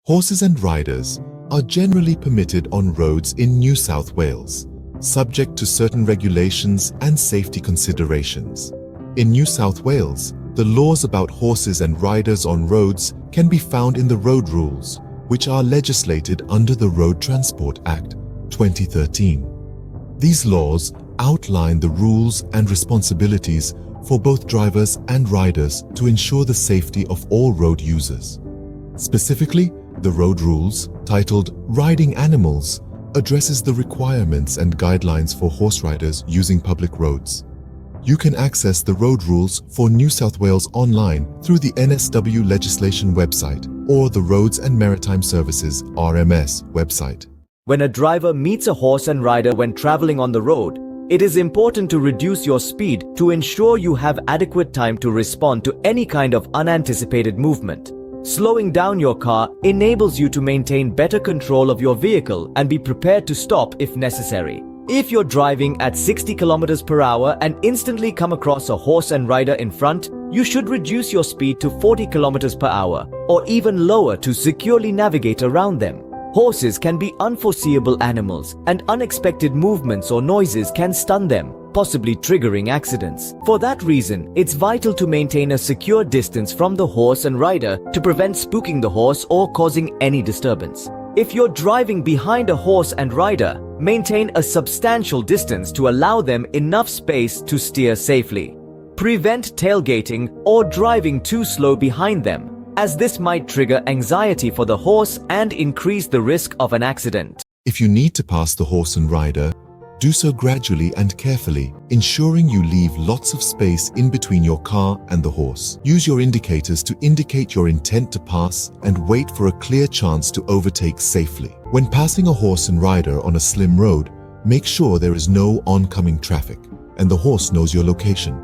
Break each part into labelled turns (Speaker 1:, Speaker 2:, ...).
Speaker 1: Horses and riders are generally permitted on roads in New South Wales, subject to certain regulations and safety considerations. In New South Wales, the laws about horses and riders on roads can be found in the Road Rules, which are legislated under the Road Transport Act 2013. These laws outline the rules and responsibilities for both drivers and riders to ensure the safety of all road users. Specifically, the Road Rules, titled Riding Animals, addresses the requirements and guidelines for horse riders using public roads. You can access the Road Rules for New South Wales online through the NSW legislation website or the Roads and Maritime Services (RMS) website.
Speaker 2: When a driver meets a horse and rider when traveling on the road, it is important to reduce your speed to ensure you have adequate time to respond to any kind of unanticipated movement. Slowing down your car enables you to maintain better control of your vehicle and be prepared to stop if necessary. If you're driving at 60 km per hour and instantly come across a horse and rider in front, you should reduce your speed to 40 km per hour or even lower to securely navigate around them. Horses can be unforeseeable animals, and unexpected movements or noises can stun them, possibly triggering accidents. For that reason, it's vital to maintain a secure distance from the horse and rider to prevent spooking the horse or causing any disturbance. If you're driving behind a horse and rider, maintain a substantial distance to allow them enough space to steer safely. Prevent tailgating or driving too slow behind them, as this might trigger anxiety for the horse and increase the risk of an accident.
Speaker 1: If you need to pass the horse and rider, do so gradually and carefully, ensuring you leave lots of space in between your car and the horse. Use your indicators to indicate your intent to pass and wait for a clear chance to overtake safely. When passing a horse and rider on a slim road, make sure there is no oncoming traffic and the horse knows your location.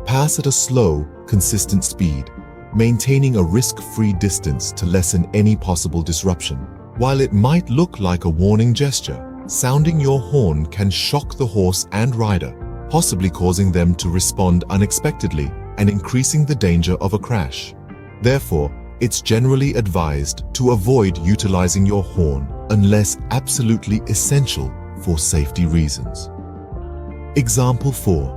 Speaker 1: Pass at a slow, consistent speed, maintaining a risk-free distance to lessen any possible disruption. While it might look like a warning gesture, sounding your horn can shock the horse and rider, possibly causing them to respond unexpectedly and increasing the danger of a crash. Therefore, it's generally advised to avoid utilizing your horn unless absolutely essential for safety reasons. Example 4.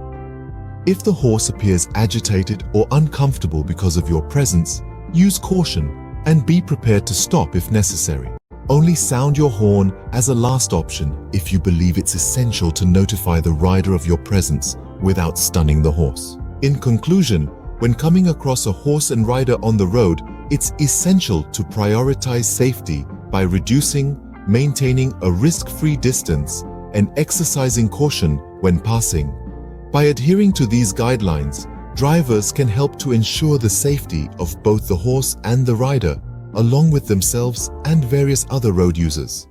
Speaker 1: If the horse appears agitated or uncomfortable because of your presence, use caution and be prepared to stop if necessary. Only sound your horn as a last option if you believe it's essential to notify the rider of your presence without stunning the horse. In conclusion, when coming across a horse and rider on the road, it's essential to prioritize safety by reducing, maintaining a risk-free distance, and exercising caution when passing. By adhering to these guidelines, drivers can help to ensure the safety of both the horse and the rider, along with themselves and various other road users.